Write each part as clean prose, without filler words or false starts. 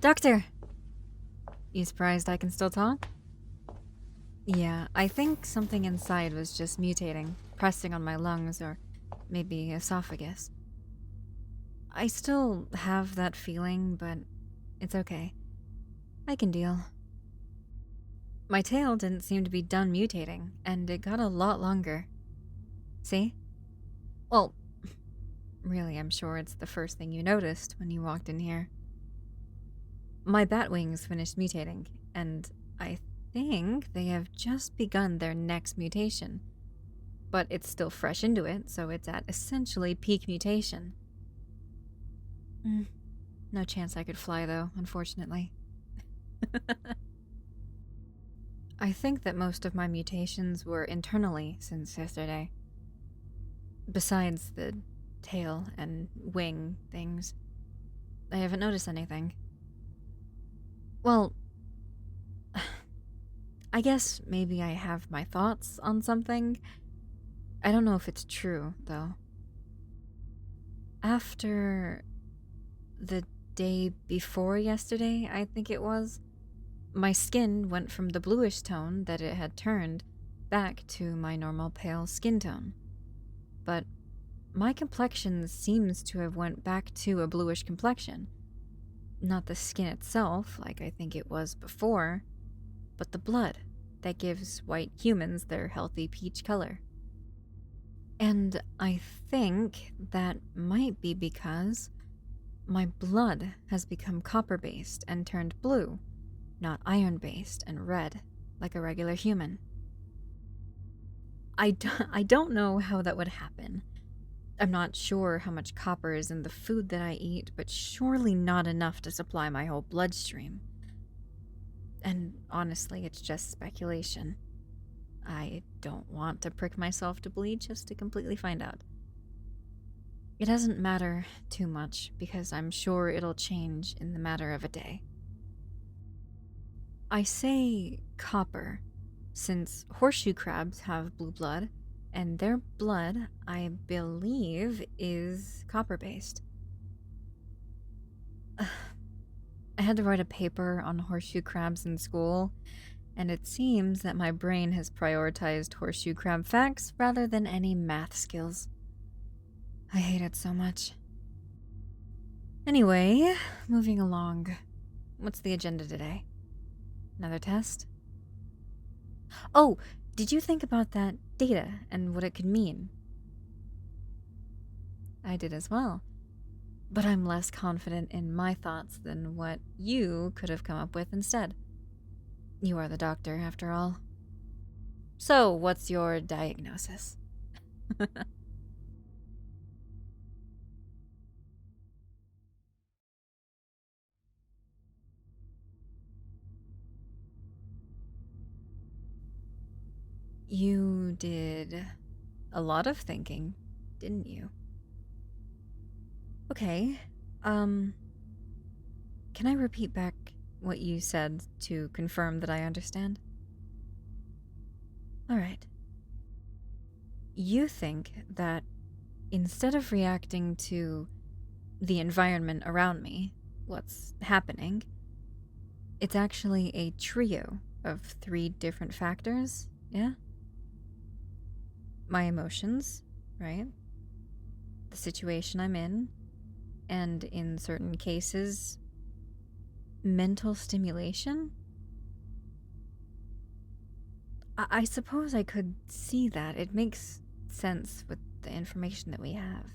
Doctor! You surprised I can still talk? Yeah, I think something inside was just mutating, pressing on my lungs or maybe esophagus. I still have that feeling, but it's okay. I can deal. My tail didn't seem to be done mutating, and it got a lot longer. See? Well, really, I'm sure it's the first thing you noticed when you walked in here. My bat wings finished mutating, and I think they have just begun their next mutation. But it's still fresh into it, so it's at essentially peak mutation. No chance I could fly, though, unfortunately. I think that most of my mutations were internally since yesterday. Besides the tail and wing things, I haven't noticed anything. Well, I guess maybe I have my thoughts on something. I don't know if it's true, though. After the day before yesterday, I think it was, my skin went from the bluish tone that it had turned back to my normal pale skin tone. But my complexion seems to have went back to a bluish complexion. Not the skin itself, like I think it was before, but the blood that gives white humans their healthy peach color. And I think that might be because my blood has become copper-based and turned blue, not iron-based and red, like a regular human. I don't know how that would happen. I'm not sure how much copper is in the food that I eat, but surely not enough to supply my whole bloodstream. And honestly, it's just speculation. I don't want to prick myself to bleed just to completely find out. It doesn't matter too much, because I'm sure it'll change in the matter of a day. I say copper, since horseshoe crabs have blue blood, and their blood, I believe, is copper-based. I had to write a paper on horseshoe crabs in school, and it seems that my brain has prioritized horseshoe crab facts rather than any math skills. I hate it so much. Anyway, moving along. What's the agenda today? Another test? Oh, did you think about that data and what it could mean? I did as well. But I'm less confident in my thoughts than what you could have come up with instead. You are the doctor, after all. So, what's your diagnosis? You did a lot of thinking, didn't you? Okay, can I repeat back what you said to confirm that I understand? Alright. You think that instead of reacting to the environment around me, what's happening, it's actually a trio of 3 different factors, yeah? My emotions, right? The situation I'm in, and in certain cases, mental stimulation? I suppose I could see that. It makes sense with the information that we have.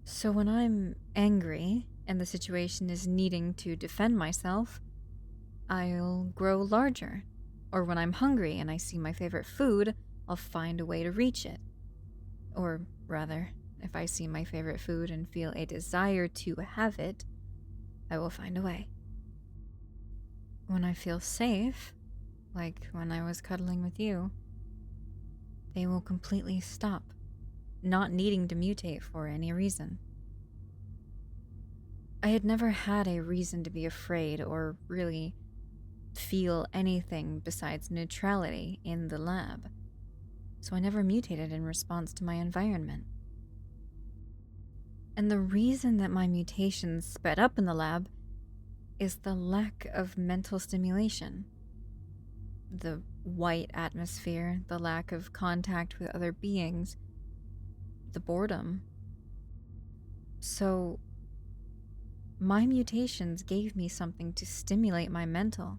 So when I'm angry and the situation is needing to defend myself, I'll grow larger. Or when I'm hungry and I see my favorite food, I'll find a way to reach it. Or rather, if I see my favorite food and feel a desire to have it, I will find a way. When I feel safe, like when I was cuddling with you, they will completely stop, not needing to mutate for any reason. I had never had a reason to be afraid or really feel anything besides neutrality in the lab, so I never mutated in response to my environment. And the reason that my mutations sped up in the lab is the lack of mental stimulation. The white atmosphere, the lack of contact with other beings, the boredom. So, my mutations gave me something to stimulate my mental.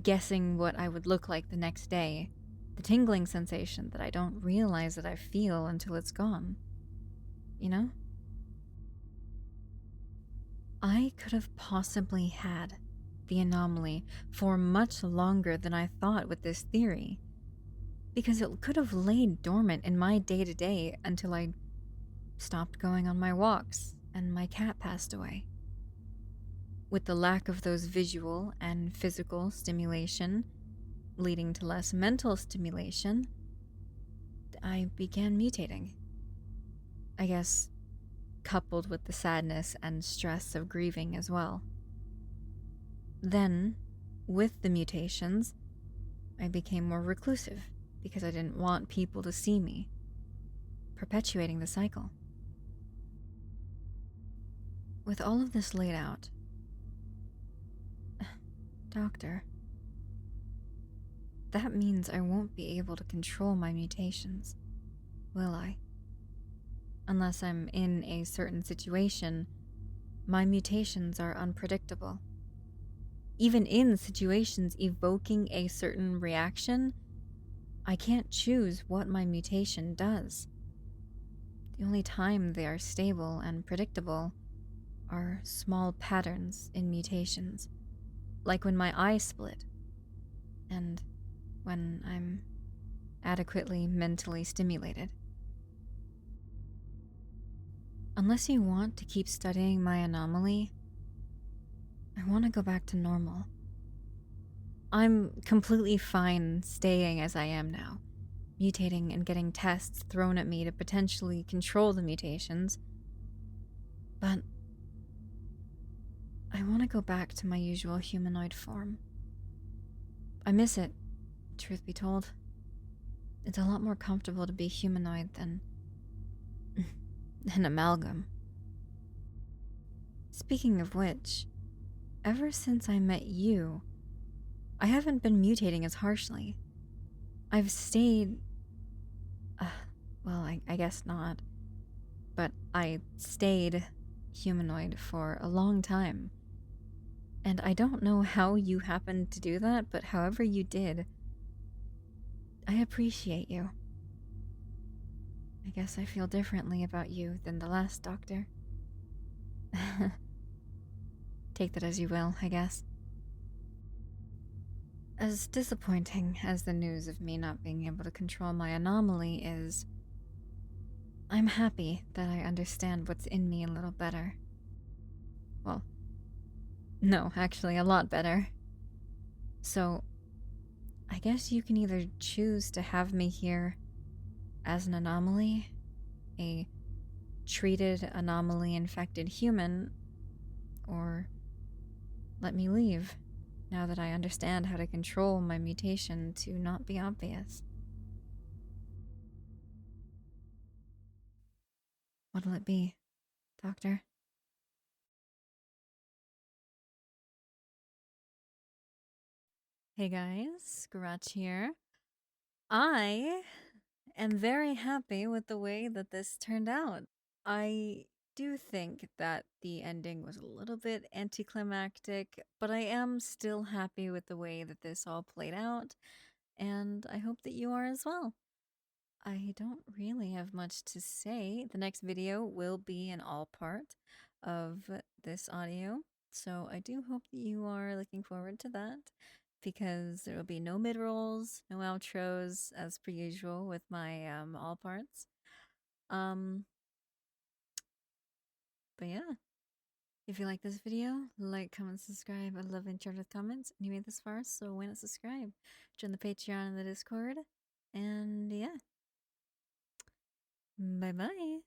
Guessing what I would look like the next day, the tingling sensation that I don't realize that I feel until it's gone. You know? I could have possibly had the anomaly for much longer than I thought with this theory, because it could have laid dormant in my day-to-day until I stopped going on my walks and my cat passed away. With the lack of those visual and physical stimulation leading to less mental stimulation, I began mutating. I guess coupled with the sadness and stress of grieving as well. Then, with the mutations, I became more reclusive because I didn't want people to see me, perpetuating the cycle. With all of this laid out, Doctor, that means I won't be able to control my mutations, will I? Unless I'm in a certain situation, my mutations are unpredictable. Even in situations evoking a certain reaction, I can't choose what my mutation does. The only time they are stable and predictable are small patterns in mutations, like when my eye split, and when I'm adequately mentally stimulated. Unless you want to keep studying my anomaly, I want to go back to normal. I'm completely fine staying as I am now, mutating and getting tests thrown at me to potentially control the mutations, but I want to go back to my usual humanoid form. I miss it, truth be told. It's a lot more comfortable to be humanoid than an amalgam. Speaking of which, ever since I met you, I haven't been mutating as harshly. I've stayed... well, I guess not. But I stayed humanoid for a long time. And I don't know how you happened to do that, but however you did, I appreciate you. I guess I feel differently about you than the last doctor. Take that as you will, I guess. As disappointing as the news of me not being able to control my anomaly is, I'm happy that I understand what's in me a little better. Well, no, actually a lot better. So, I guess you can either choose to have me here as an anomaly, a treated anomaly-infected human, or let me leave, now that I understand how to control my mutation to not be obvious. What'll it be, Doctor? Hey guys, Scratch here. I am very happy with the way that this turned out. I do think that the ending was a little bit anticlimactic, but I am still happy with the way that this all played out, and I hope that you are as well. I don't really have much to say. The next video will be an all part of this audio, so I do hope that you are looking forward to that, because there will be no mid-rolls, no outros, as per usual with my all parts. But yeah, if you like this video, like, comment, subscribe. I love interactive comments, and you made this far, so why not subscribe? Join the Patreon and the Discord, and yeah. Bye bye.